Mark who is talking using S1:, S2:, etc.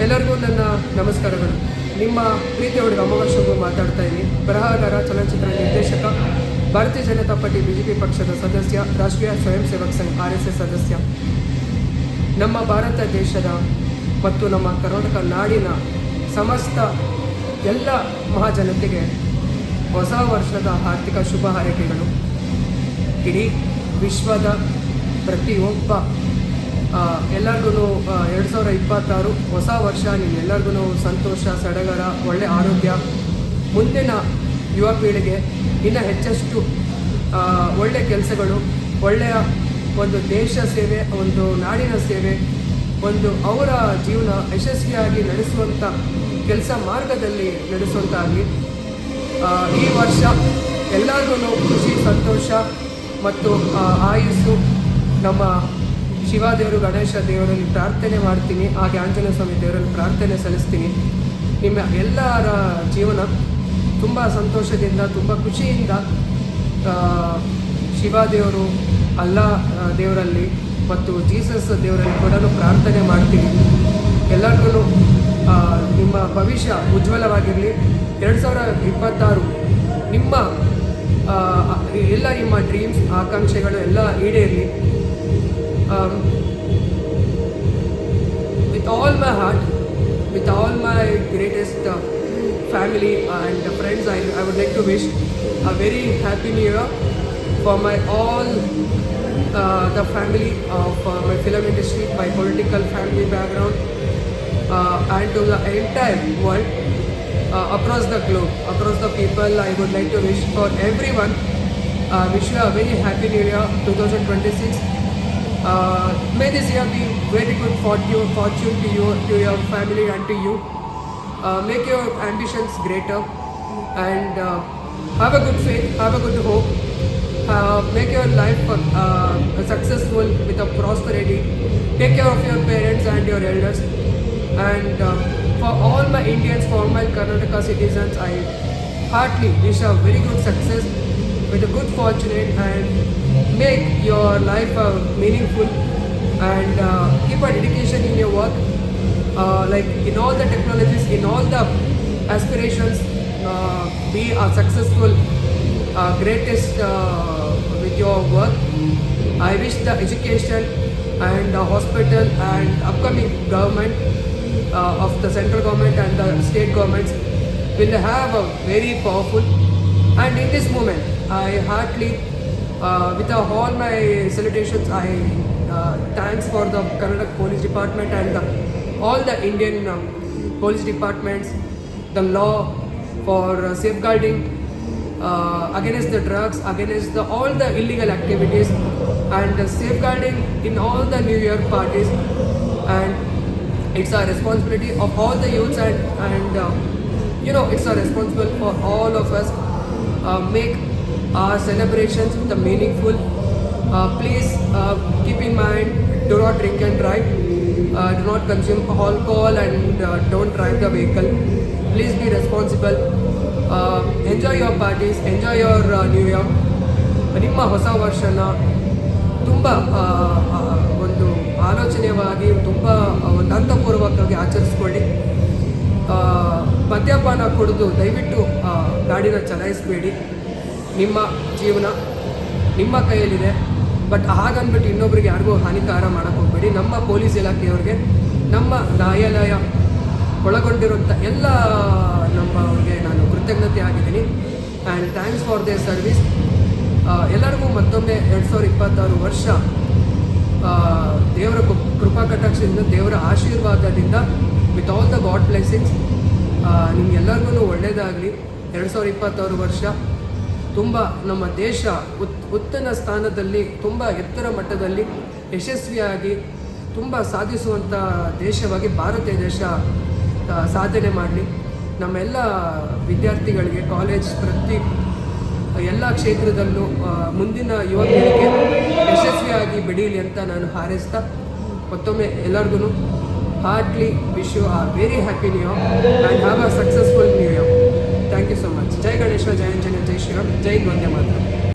S1: ಎಲ್ಲರಿಗೂ ನನ್ನ ನಮಸ್ಕಾರಗಳು. ನಿಮ್ಮ ಪ್ರೀತಿ ಹುಡುಗ ಅಮೋಘ ಮಾತಾಡ್ತಾ ಇದ್ದೀನಿ. ಬರಹಗಾರ, ಚಲನಚಿತ್ರ ನಿರ್ದೇಶಕ, ಭಾರತೀಯ ಜನತಾ ಪಾರ್ಟಿ ಬಿಜೆಪಿ ಪಕ್ಷದ ಸದಸ್ಯ, ರಾಷ್ಟ್ರೀಯ ಸ್ವಯಂ ಸೇವಕ್ ಸಂಘ RSS ಸದಸ್ಯ. ನಮ್ಮ ಭಾರತ ದೇಶದ ಮತ್ತು ನಮ್ಮ ಕರ್ನಾಟಕ ನಾಡಿನ ಸಮಸ್ತ ಎಲ್ಲ ಮಹಾಜನತೆಗೆ ಹೊಸ ವರ್ಷದ ಆರ್ಥಿಕ ಶುಭ ಹಾರೈಕೆಗಳು. ಇಡೀ ವಿಶ್ವದ ಪ್ರತಿಯೊಬ್ಬ ಎಲ್ಲರಿಗೂ 2026 ಹೊಸ ವರ್ಷ ನಿಮ್ಮೆಲ್ಲರಿಗೂ ಸಂತೋಷ, ಸಡಗರ, ಒಳ್ಳೆಯ ಆರೋಗ್ಯ, ಮುಂದಿನ ಯುವ ಪೀಳಿಗೆ ಇನ್ನು ಹೆಚ್ಚೆಷ್ಟು ಒಳ್ಳೆಯ ಕೆಲಸಗಳು, ಒಳ್ಳೆಯ ಒಂದು ದೇಶ ಸೇವೆ, ಒಂದು ನಾಡಿನ ಸೇವೆ, ಒಂದು ಅವರ ಜೀವನ ಯಶಸ್ವಿಯಾಗಿ ನಡೆಸುವಂಥ ಕೆಲಸ ಮಾರ್ಗದಲ್ಲಿ ನಡೆಸುವಂತಾಗಲಿ. ಈ ವರ್ಷ ಎಲ್ಲರಿಗೂ ಖುಷಿ, ಸಂತೋಷ ಮತ್ತು ಆಯುಸ್ಸು. ನಮ್ಮ ಶಿವದೇವರು, ಗಣೇಶ ದೇವರಲ್ಲಿ ಪ್ರಾರ್ಥನೆ ಮಾಡ್ತೀನಿ, ಹಾಗೆ ಆಂಜನೇಯ ಸ್ವಾಮಿ ದೇವರಲ್ಲಿ ಪ್ರಾರ್ಥನೆ ಸಲ್ಲಿಸ್ತೀನಿ. ನಿಮ್ಮ ಎಲ್ಲರ ಜೀವನ ತುಂಬ ಸಂತೋಷದಿಂದ, ತುಂಬ ಖುಷಿಯಿಂದ ಶಿವದೇವರು, ಅಲ್ಲಾ ದೇವರಲ್ಲಿ ಮತ್ತು ಜೀಸಸ್ ದೇವರಲ್ಲಿ ಕೂಡ ಪ್ರಾರ್ಥನೆ ಮಾಡ್ತೀನಿ. ಎಲ್ಲರಿಗೂ ನಿಮ್ಮ ಭವಿಷ್ಯ ಉಜ್ವಲವಾಗಿರಲಿ. 2026 ನಿಮ್ಮ ಎಲ್ಲ ನಿಮ್ಮ ಡ್ರೀಮ್ಸ್, ಆಕಾಂಕ್ಷೆಗಳು ಎಲ್ಲ ಈಡೇರಲಿ. With all my heart, with all my greatest family and friends, I would like to wish a very happy new year for my all the family of my film industry, my political family background, and to the entire world, across the globe, across the people. I would like to wish for everyone, wish you a very happy new year 2026. May this year be very good fortune to you, to your family and to you. Make your ambitions greater and have a good faith, have a good hope. Make your life successful with a prosperity. Take care of your parents and your elders. And for all my Indians, for all my Karnataka citizens, I heartily wish a very good success with a good fortune and make your life meaningful and keep a dedication in your work, like in all the technologies, in all the aspirations, be a successful, greatest with your work. I wish the education and the hospital and upcoming government of the central government and the state governments will have a very powerful. And in this moment, I heartily with all my salutations, I thanks for the Karnataka Police Department and all the Indian police departments, the law for safeguarding against the drugs, against all the illegal activities, and safeguarding in all the New Year parties. And it's a responsibility of all the youths and it's a responsible for all of us. Make our celebrations the meaningful. Please keep in mind, do not drink and drive, do not consume alcohol, and don't drive the vehicle. Please be responsible. Enjoy your parties, enjoy your New Year. ನಿಮ್ಮ ಹೊಸ ವರ್ಷನ ತುಂಬ ಒಂದು ಆಲೋಚನೆಯಾಗಿ, ತುಂಬ ಒಂದು ಅರ್ಥಪೂರ್ವಕವಾಗಿ ಆಚರಿಸ್ಕೊಳ್ಳಿ. ಮದ್ಯಪಾನ ಕುಡಿದು ದಯವಿಟ್ಟು ಗಾಡಿನ ಚಲಾಯಿಸಬೇಡಿ. ನಿಮ್ಮ ಜೀವನ ನಿಮ್ಮ ಕೈಯಲ್ಲಿದೆ, ಬಟ್ ಹಾಗನ್ಬಿಟ್ಟು ಇನ್ನೊಬ್ರಿಗೆ ಯಾರಿಗೂ ಹಾನಿಕಾರ ಮಾಡೋಕ್ಕೆ ಹೋಗಬೇಡಿ. ನಮ್ಮ ಪೊಲೀಸ್ ಇಲಾಖೆಯವ್ರಿಗೆ, ನಮ್ಮ ನ್ಯಾಯಾಲಯ ಒಳಗೊಂಡಿರುವಂಥ ಎಲ್ಲ ನಮ್ಮವ್ರಿಗೆ ನಾನು ಕೃತಜ್ಞತೆ ಆಗಿದ್ದೀನಿ. And thanks for their service. ಎಲ್ಲರಿಗೂ ಮತ್ತೊಮ್ಮೆ 2026 ವರ್ಷ ದೇವರ ಕೃಪಾ ಕಟಾಕ್ಷದಿಂದ, ದೇವರ ಆಶೀರ್ವಾದದಿಂದ, with all the God blessings ನಿಮ್ಗೆಲ್ಲರಿಗೂ ಒಳ್ಳೆಯದಾಗಲಿ. 2026 ವರ್ಷ ತುಂಬ ನಮ್ಮ ದೇಶ ಉತ್ತಮ ಸ್ಥಾನದಲ್ಲಿ, ತುಂಬ ಎತ್ತರ ಮಟ್ಟದಲ್ಲಿ ಯಶಸ್ವಿಯಾಗಿ ತುಂಬ ಸಾಧಿಸುವಂಥ ದೇಶವಾಗಿ ಭಾರತ ದೇಶ ಸಾಧನೆ ಮಾಡಲಿ. ನಮ್ಮೆಲ್ಲ ವಿದ್ಯಾರ್ಥಿಗಳಿಗೆ, ಕಾಲೇಜ್ ಪ್ರತಿ ಎಲ್ಲ ಕ್ಷೇತ್ರದಲ್ಲೂ ಮುಂದಿನ ಯುವ ಪೀಳಿಗೆ ಯಶಸ್ವಿಯಾಗಿ ಬೆಳೀಲಿ ಅಂತ ನಾನು ಹಾರೈಸ್ತಾ, ಮತ್ತೊಮ್ಮೆ ಎಲ್ಲರಿಗೂ heartly wish you a very happy new year and have a successful new year. Thank you so much. Jai Ganesha, Jai Anjaneya, Jai Shriram, Jai Vande Mataram.